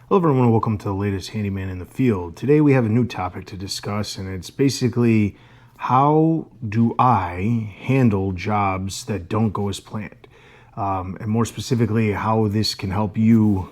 Hello everyone, and welcome to the latest Handyman in the Field. Today we have a new topic to discuss, and it's basically how do I handle jobs that don't go as planned? And more specifically, how this can help you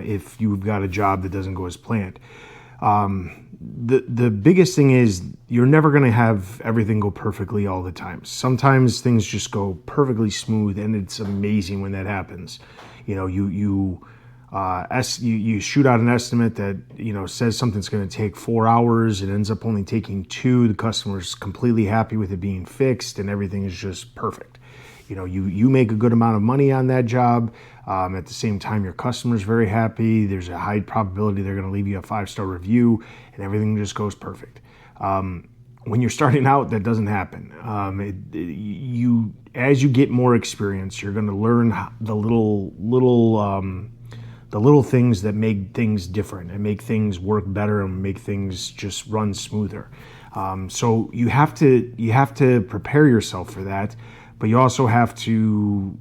if you've got a job that doesn't go as planned. The biggest thing is you're never going to have everything go perfectly all the time. Sometimes things just go perfectly smooth, and it's amazing when that happens. You know, you shoot out an estimate that says something's going to take 4 hours. It ends up only taking 2. The customer's completely happy with it being fixed, and everything is just perfect. You make a good amount of money on that job. At the same time, your customer's very happy. There's a high probability they're going to leave you a 5-star review, and everything just goes perfect. When you're starting out, that doesn't happen. As you get more experience, you're going to learn the little things that make things different and make things work better and make things just run smoother. So you have to prepare yourself for that, but you also have to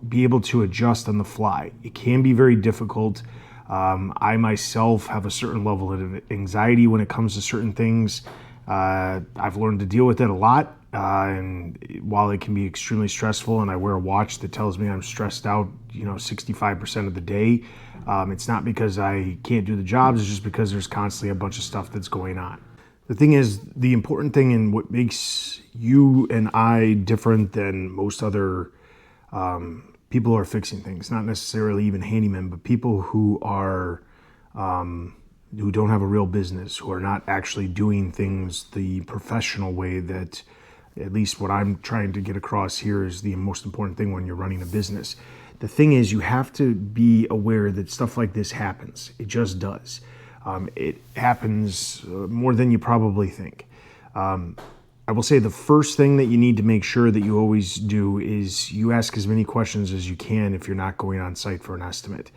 be able to adjust on the fly. It can be very difficult. I myself have a certain level of anxiety when it comes to certain things. I've learned to deal with it a lot. And while it can be extremely stressful, and I wear a watch that tells me I'm stressed out, 65% of the day, it's not because I can't do the jobs. It's just because there's constantly a bunch of stuff that's going on. The thing is, the important thing and what makes you and I different than most other people who are fixing things, not necessarily even handymen, but people who don't have a real business, who are not actually doing things the professional way that, at least what I'm trying to get across here, is the most important thing when you're running a business. The thing is, you have to be aware that stuff like this happens. It just does. It happens more than you probably think. I will say the first thing that you need to make sure that you always do is you ask as many questions as you can if you're not going on site for an estimate.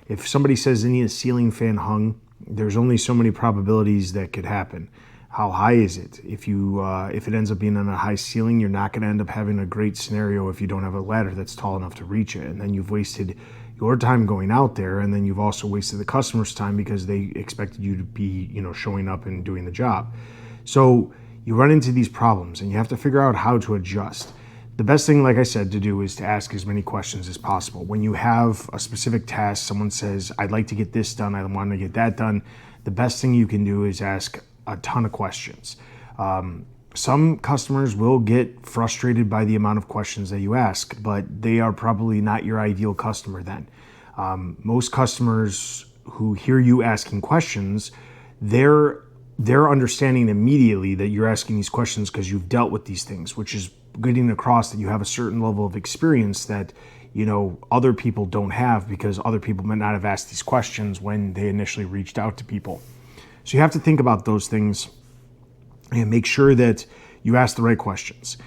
If somebody says they need a ceiling fan hung, there's only so many probabilities that could happen. How high is it? If it ends up being on a high ceiling, you're not going to end up having a great scenario if you don't have a ladder that's tall enough to reach it. And then you've wasted your time going out there, and then you've also wasted the customer's time because they expected you to be, showing up and doing the job. So you run into these problems, and you have to figure out how to adjust. The best thing, like I said, to do is to ask as many questions as possible. When you have a specific task, someone says, I'd like to get this done, I want to get that done, the best thing you can do is ask a ton of questions. Some customers will get frustrated by the amount of questions that you ask, but they are probably not your ideal customer then. Most customers who hear you asking questions, they're understanding immediately that you're asking these questions because you've dealt with these things, which is getting across that you have a certain level of experience that other people don't have, because other people might not have asked these questions when they initially reached out to people. So you have to think about those things and make sure that you ask the right questions.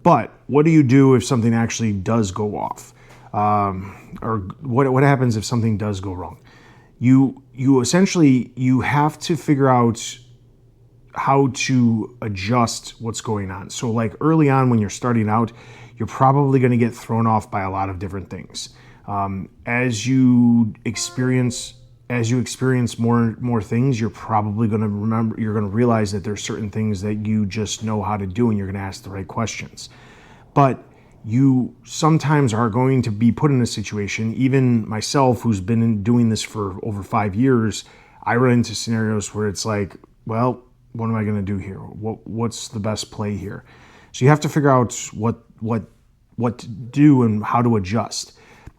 But what do you do if something actually does go off? Or what happens if something does go wrong? You essentially have to figure out how to adjust what's going on. So like early on when you're starting out, you're probably going to get thrown off by a lot of different things. As you experience more things, you're probably going to you're going to realize that there's certain things that you just know how to do, and you're going to ask the right questions. But you sometimes are going to be put in a situation, even myself, who's been doing this for over 5 years, I run into scenarios where it's like, well, what am I going to do here? What's the best play here? So you have to figure out what to do and how to adjust.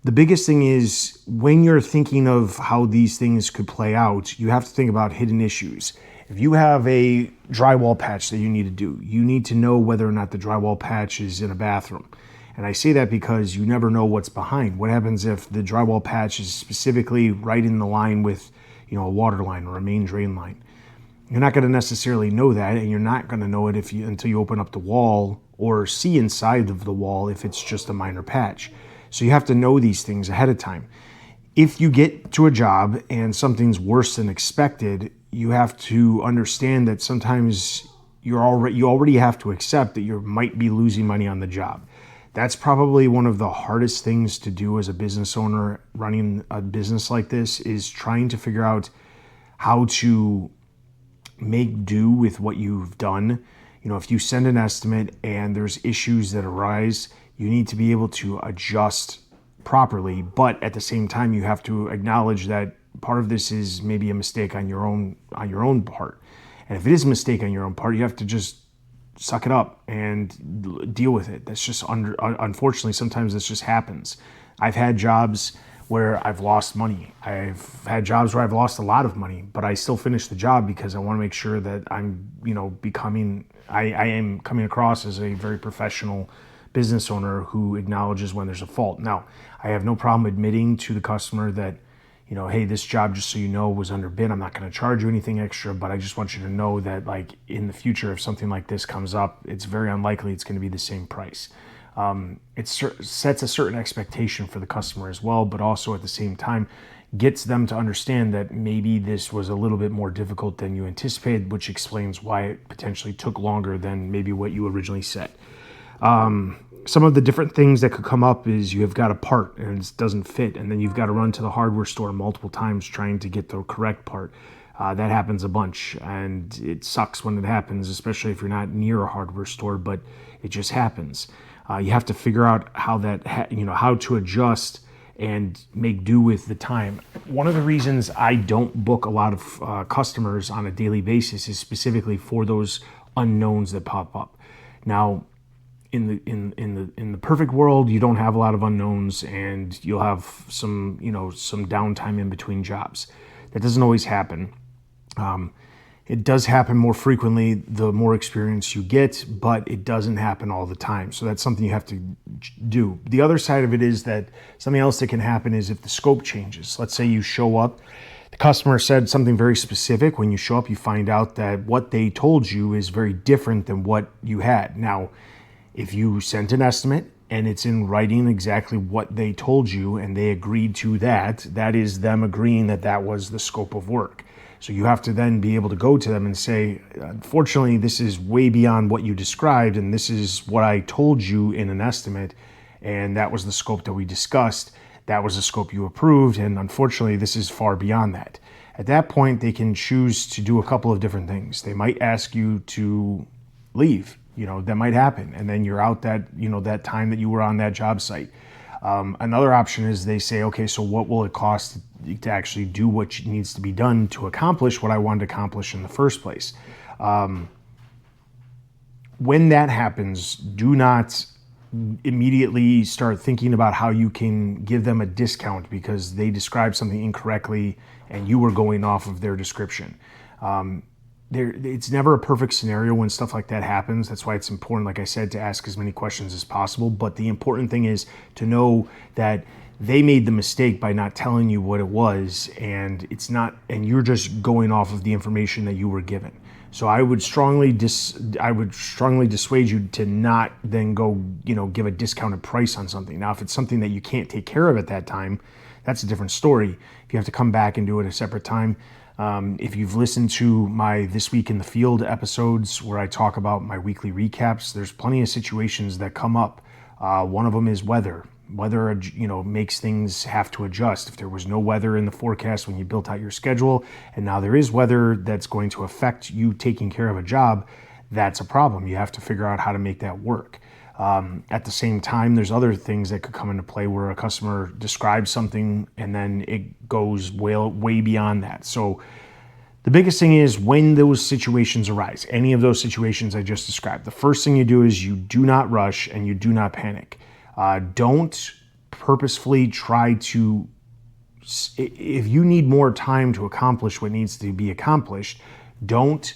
The biggest thing is, when you're thinking of how these things could play out, you have to think about hidden issues. If you have a drywall patch that you need to do, you need to know whether or not the drywall patch is in a bathroom. And I say that because you never know what's behind. What happens if the drywall patch is specifically right in the line with, a water line or a main drain line? You're not going to necessarily know that, and you're not going to know it until you open up the wall or see inside of the wall if it's just a minor patch. So you have to know these things ahead of time. If you get to a job and something's worse than expected, you have to understand that sometimes you already have to accept that you might be losing money on the job. That's probably one of the hardest things to do as a business owner running a business like this, is trying to figure out how to make do with what you've done. If you send an estimate and there's issues that arise, you need to be able to adjust properly, but at the same time you have to acknowledge that part of this is maybe a mistake on your own part. And if it is a mistake on your own part, you have to just suck it up and deal with it. That's just unfortunately, sometimes this just happens. I've had jobs where I've lost money. I've had jobs where I've lost a lot of money, but I still finish the job because I want to make sure that I'm, I am coming across as a very professional business owner who acknowledges when there's a fault. Now, I have no problem admitting to the customer that, hey, this job, just so you know, was underbid. I'm not going to charge you anything extra, but I just want you to know that, like, in the future, if something like this comes up, it's very unlikely it's going to be the same price. It sets a certain expectation for the customer as well, but also at the same time gets them to understand that maybe this was a little bit more difficult than you anticipated, which explains why it potentially took longer than maybe what you originally said. Some of the different things that could come up is you have got a part and it doesn't fit, and then you've got to run to the hardware store multiple times trying to get the correct part. That happens a bunch, and it sucks when it happens, especially if you're not near a hardware store, but it just happens. You have to figure out how how to adjust and make do with the time. One of the reasons I don't book a lot of customers on a daily basis is specifically for those unknowns that pop up. Now, in the perfect world, you don't have a lot of unknowns, and you'll have some downtime in between jobs. That doesn't always happen. It does happen more frequently the more experience you get, but it doesn't happen all the time. So that's something you have to do. The other side of it is that something else that can happen is if the scope changes. Let's say you show up, the customer said something very specific. When you show up, you find out that what they told you is very different than what you had. Now, if you sent an estimate and it's in writing exactly what they told you and they agreed to that, that is them agreeing that that was the scope of work. So you have to then be able to go to them and say, unfortunately, this is way beyond what you described, and this is what I told you in an estimate, and that was the scope that we discussed. That was the scope you approved, and unfortunately, this is far beyond that. At that point, they can choose to do a couple of different things. They might ask you to leave. That might happen, and then you're out that time that you were on that job site. Another option is they say, okay, so what will it cost to actually do what needs to be done to accomplish what I wanted to accomplish in the first place? When that happens, do not immediately start thinking about how you can give them a discount because they described something incorrectly and you were going off of their description. It's never a perfect scenario when stuff like that happens. That's why it's important, like I said, to ask as many questions as possible. But the important thing is to know that they made the mistake by not telling you what it was, and you're just going off of the information that you were given. So I would strongly dissuade you to not then go, give a discounted price on something. Now, if it's something that you can't take care of at that time, that's a different story. If you have to come back and do it at a separate time. If you've listened to my This Week in the Field episodes where I talk about my weekly recaps, there's plenty of situations that come up. One of them is weather. Weather, makes things have to adjust. If there was no weather in the forecast when you built out your schedule, and now there is weather that's going to affect you taking care of a job, that's a problem. You have to figure out how to make that work. At the same time, there's other things that could come into play where a customer describes something and then it goes way beyond that. So the biggest thing is when those situations arise, any of those situations I just described, the first thing you do is you do not rush and you do not panic. Don't purposefully try to, if you need more time to accomplish what needs to be accomplished, don't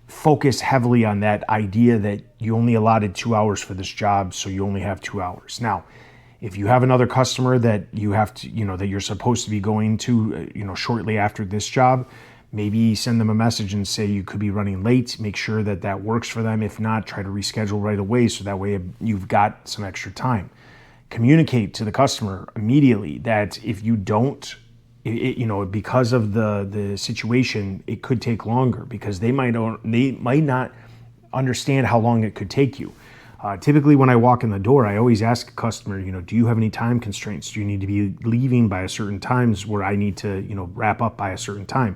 focus heavily on that idea that you only allotted 2 hours for this job, so you only have 2 hours. Now, if you have another customer that you have to, that you're supposed to be going to, shortly after this job, maybe send them a message and say you could be running late. Make sure that that works for them. If not, try to reschedule right away so that way you've got some extra time. Communicate to the customer immediately that if you don't, because of the situation, it could take longer because they might not understand how long it could take you. Typically when I walk in the door, I always ask a customer, do you have any time constraints? Do you need to be leaving by a certain times where I need to, wrap up by a certain time?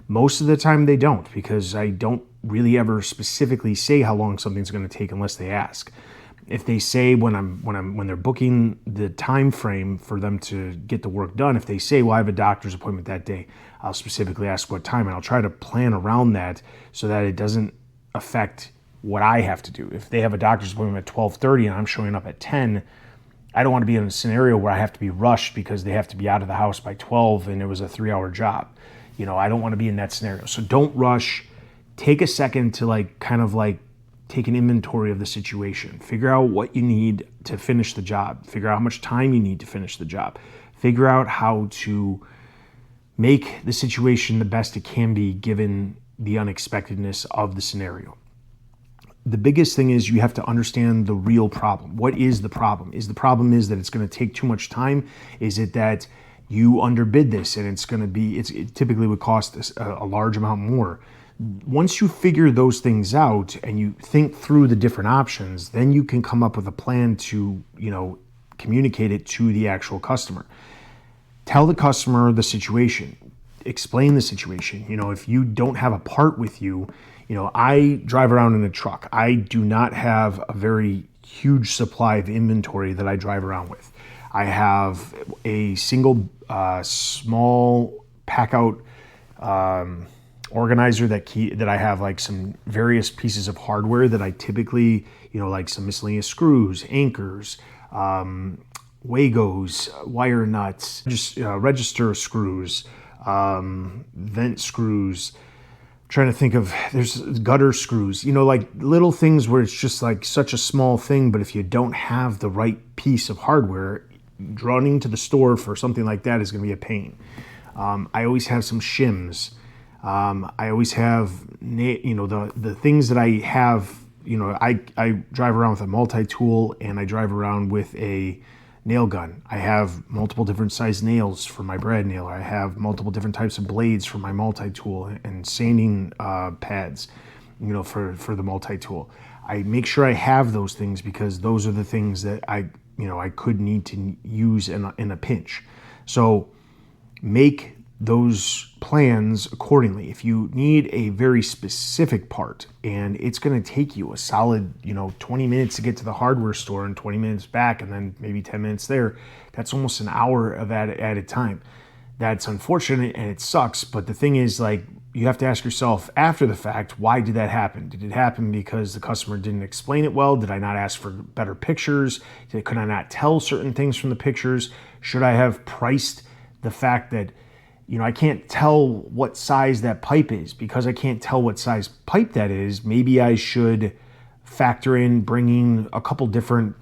Most of the time they don't, because I don't really ever specifically say how long something's going to take unless they ask. If they say when they're booking the time frame for them to get the work done, if they say, well, I have a doctor's appointment that day, I'll specifically ask what time, and I'll try to plan around that so that it doesn't affect what I have to do. If they have a doctor's appointment at 12:30 and I'm showing up at 10, I don't want to be in a scenario where I have to be rushed because they have to be out of the house by 12 and it was a 3-hour job. I don't want to be in that scenario. So don't rush. Take a second to take an inventory of the situation. Figure out what you need to finish the job. Figure out how much time you need to finish the job. Figure out how to make the situation the best it can be given the unexpectedness of the scenario. The biggest thing is you have to understand the real problem. What is the problem? Is the problem that it's going to take too much time? Is it that you underbid this and it typically would cost a large amount more? Once you figure those things out and you think through the different options, then you can come up with a plan to, communicate it to the actual customer. Tell the customer the situation. Explain the situation. If you don't have a part with you, I drive around in a truck. I do not have a very huge supply of inventory that I drive around with. I have a single small pack out organizer that I have some various pieces of hardware that I typically, some miscellaneous screws, anchors, Wagos, wire nuts, just register screws, vent screws. Trying to think of, there's gutter screws, little things where it's just such a small thing, but if you don't have the right piece of hardware, running to the store for something like that is going to be a pain. I always have some shims. I always have, the things that I have, I drive around with a multi-tool and I drive around with a nail gun. I have multiple different size nails for my brad nailer. I have multiple different types of blades for my multi-tool and sanding pads, for the multi-tool. I make sure I have those things because those are the things that I could need to use in a pinch. So make those plans accordingly. If you need a very specific part and it's going to take you a solid, 20 minutes to get to the hardware store and 20 minutes back and then maybe 10 minutes there, that's almost an hour of added time. That's unfortunate and it sucks. But the thing is, you have to ask yourself after the fact, why did that happen? Did it happen because the customer didn't explain it well? Did I not ask for better pictures? Could I not tell certain things from the pictures? Should I have priced the fact that I can't tell what size that pipe is? Because I can't tell what size pipe that is, maybe I should factor in bringing a couple different,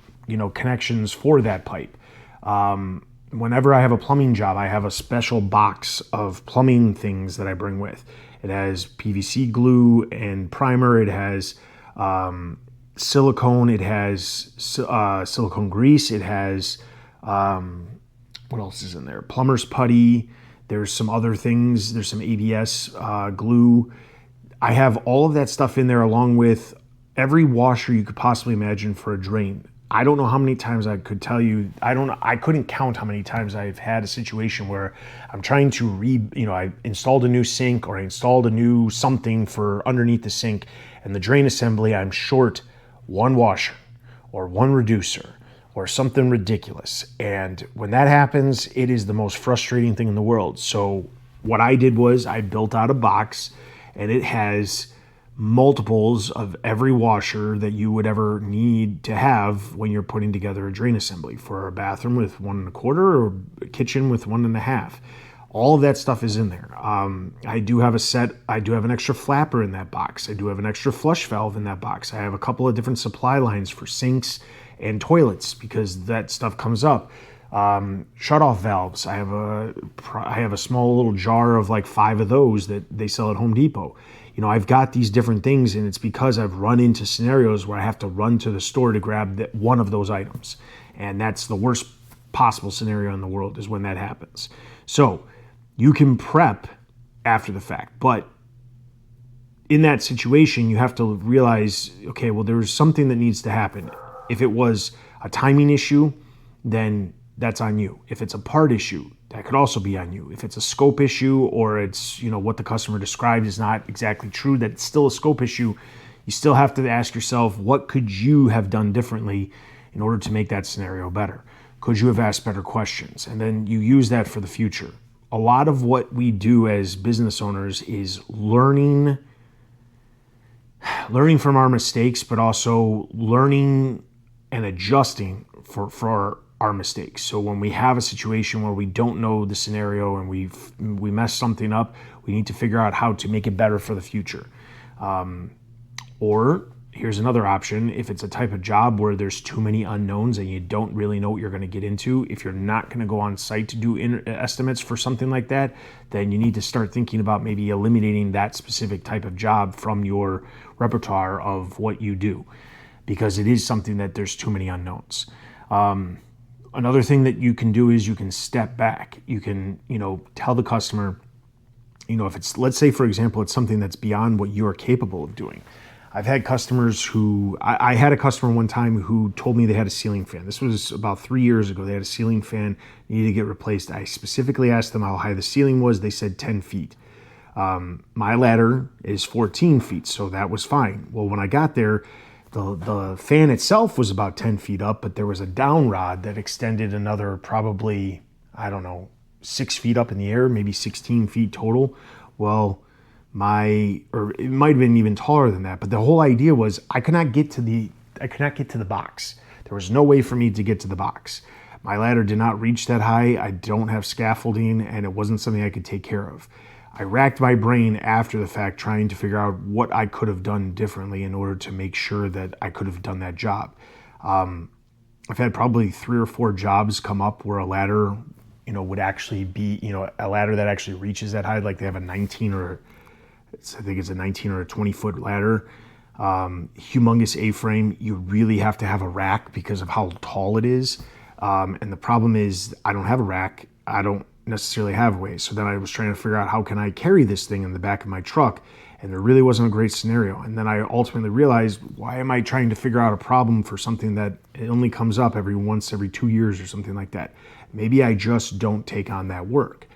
connections for that pipe. Whenever I have a plumbing job, I have a special box of plumbing things that I bring with. It has PVC glue and primer. It has silicone. It has silicone grease. It has, what else is in there? Plumber's putty. There's some other things. There's some ABS glue. I have all of that stuff in there along with every washer you could possibly imagine for a drain. I don't know how many times I could tell you. I couldn't count how many times I've had a situation where I'm trying to I installed a new sink or I installed a new something for underneath the sink, and the drain assembly, I'm short one washer or one reducer or something ridiculous. And when that happens, it is the most frustrating thing in the world. So what I did was I built out a box, and it has multiples of every washer that you would ever need to have when you're putting together a drain assembly for a bathroom with 1 1/4 or a kitchen with 1 1/2. All of that stuff is in there. I do have an extra flapper in that box. I do have an extra flush valve in that box. I have a couple of different supply lines for sinks and toilets because that stuff comes up. Shut-off valves. I have a small little jar of 5 of those that they sell at Home Depot. I've got these different things, and it's because I've run into scenarios where I have to run to the store to grab one of those items. And that's the worst possible scenario in the world is when that happens. So you can prep after the fact, but in that situation, you have to realize, okay, well, there's something that needs to happen. If it was a timing issue, then that's on you. If it's a part issue, that could also be on you. If it's a scope issue, or it's, what the customer described is not exactly true, that's still a scope issue. You still have to ask yourself, what could you have done differently in order to make that scenario better? Could you have asked better questions? And then you use that for the future. A lot of what we do as business owners is learning from our mistakes, but also learning and adjusting for our mistakes. So when we have a situation where we don't know the scenario and we mess something up, we need to figure out how to make it better for the future. Or here's another option. If it's a type of job where there's too many unknowns and you don't really know what you're going to get into, if you're not going to go on site to do estimates for something like that, then you need to start thinking about maybe eliminating that specific type of job from your repertoire of what you do, because it is something that there's too many unknowns. Another thing that you can do is you can step back. You can, tell the customer, if it's, let's say, for example, it's something that's beyond what you're capable of doing. I've had customers I had a customer one time who told me they had a ceiling fan. This was about 3 years ago. They had a ceiling fan, needed to get replaced. I specifically asked them how high the ceiling was. They said 10 feet. My ladder is 14 feet, so that was fine. Well, when I got there, the fan itself was about 10 feet up, but there was a down rod that extended another probably, 6 feet up in the air, maybe 16 feet total. Well, or it might have been even taller than that, but the whole idea was I could not get to the box. There was no way for me to get to the box. My ladder did not reach that high. I don't have scaffolding, and it wasn't something I could take care of. I racked my brain after the fact trying to figure out what I could have done differently in order to make sure that I could have done that job. I've had probably 3 or 4 jobs come up where a ladder, would actually be, a ladder that actually reaches that high, like they have a 19 or a 20 foot ladder, humongous A-frame. You really have to have a rack because of how tall it is. And the problem is I don't have a rack. I don't necessarily have a way. So then I was trying to figure out how can I carry this thing in the back of my truck, and there really wasn't a great scenario. And then I ultimately realized, why am I trying to figure out a problem for something that it only comes up every 2 years or something like that? Maybe I just don't take on that work.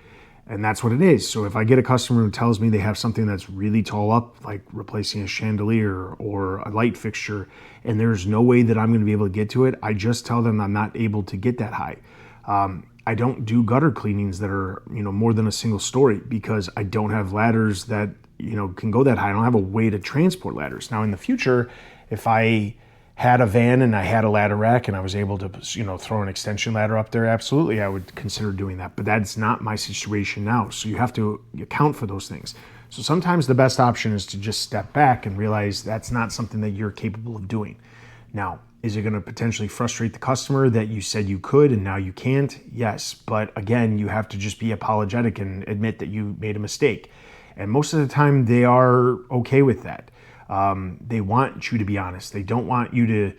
And that's what it is. So if I get a customer who tells me they have something that's really tall up, like replacing a chandelier or a light fixture, and there's no way that I'm going to be able to get to it, I just tell them I'm not able to get that high. I don't do gutter cleanings that are, more than a single story, because I don't have ladders that, can go that high. I don't have a way to transport ladders. Now in the future, if I had a van and I had a ladder rack and I was able to, throw an extension ladder up there, absolutely, I would consider doing that. But that's not my situation now. So you have to account for those things. So sometimes the best option is to just step back and realize that's not something that you're capable of doing. Now, is it going to potentially frustrate the customer that you said you could and now you can't? Yes. But again, you have to just be apologetic and admit that you made a mistake. And most of the time they are okay with that. They want you to be honest. They don't want you to,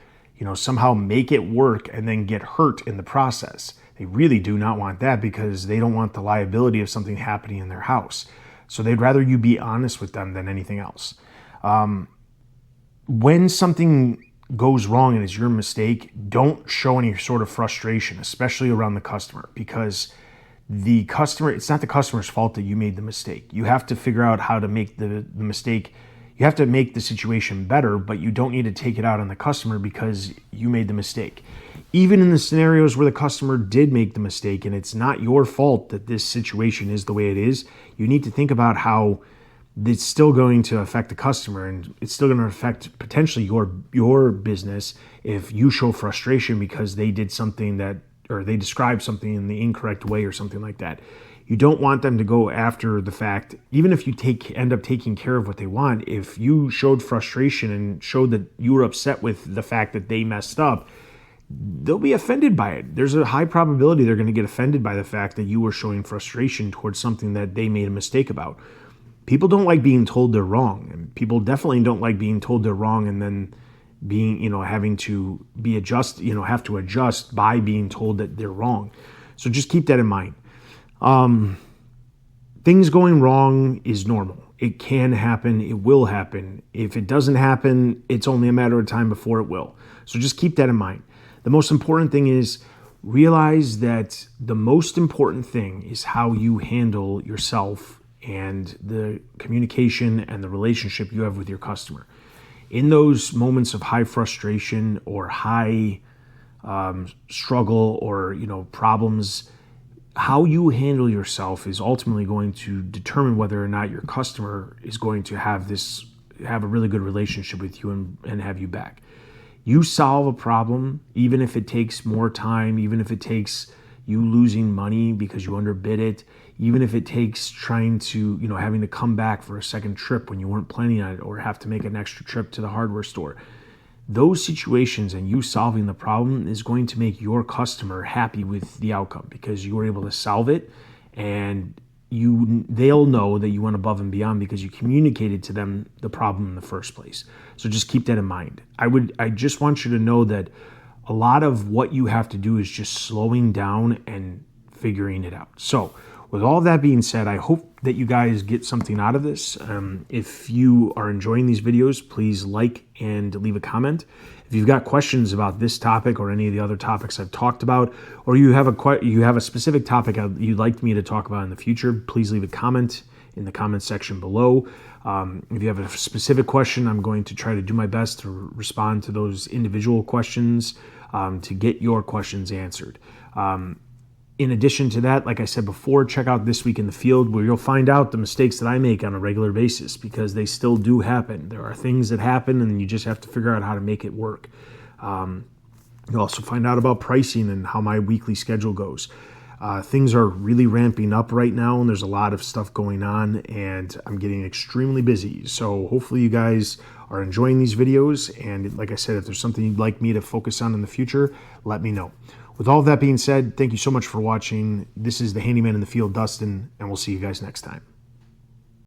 somehow make it work and then get hurt in the process. They really do not want that, because they don't want the liability of something happening in their house. So they'd rather you be honest with them than anything else. When something goes wrong and it's your mistake, don't show any sort of frustration, especially around the customer, because it's not the customer's fault that you made the mistake. You have to figure out how to make the mistake. You have to make the situation better, but you don't need to take it out on the customer because you made the mistake. Even in the scenarios where the customer did make the mistake and it's not your fault that this situation is the way it is, you need to think about how it's still going to affect the customer, and it's still going to affect potentially your business if you show frustration because they did something or they described something in the incorrect way or something like that. You don't want them to go after the fact, even if you end up taking care of what they want. If you showed frustration and showed that you were upset with the fact that they messed up, they'll be offended by it. There's a high probability they're going to get offended by the fact that you were showing frustration towards something that they made a mistake about. People don't like being told they're wrong, and people definitely don't like being told they're wrong and then being, having to have to adjust by being told that they're wrong. So just keep that in mind. Things going wrong is normal. It can happen. It will happen. If it doesn't happen, it's only a matter of time before it will. So just keep that in mind. The most important thing is realize that the most important thing is how you handle yourself and the communication and the relationship you have with your customer. In those moments of high frustration or high struggle or problems, how you handle yourself is ultimately going to determine whether or not your customer is going to have a really good relationship with you and have you back. You solve a problem, even if it takes more time, even if it takes you losing money because you underbid it, even if it takes trying to, having to come back for a second trip when you weren't planning on it, or have to make an extra trip to the hardware store. Those situations and you solving the problem is going to make your customer happy with the outcome because you were able to solve it, and they'll know that you went above and beyond because you communicated to them the problem in the first place. So just keep that in mind. I just want you to know that a lot of what you have to do is just slowing down and figuring it out. So with all that being said, I hope that you guys get something out of this. If you are enjoying these videos, please like and leave a comment. If you've got questions about this topic or any of the other topics I've talked about, or you have a specific topic you'd like me to talk about in the future, please leave a comment in the comment section below. If you have a specific question, I'm going to try to do my best to respond to those individual questions to get your questions answered. In addition to that, like I said before, check out This Week in the Field, where you'll find out the mistakes that I make on a regular basis, because they still do happen. There are things that happen, and you just have to figure out how to make it work. You'll also find out about pricing and how my weekly schedule goes. Things are really ramping up right now, and there's a lot of stuff going on, and I'm getting extremely busy. So hopefully you guys are enjoying these videos, and like I said, if there's something you'd like me to focus on in the future, let me know. With all that being said, thank you so much for watching. This is the Handyman in the Field, Dustin, and we'll see you guys next time.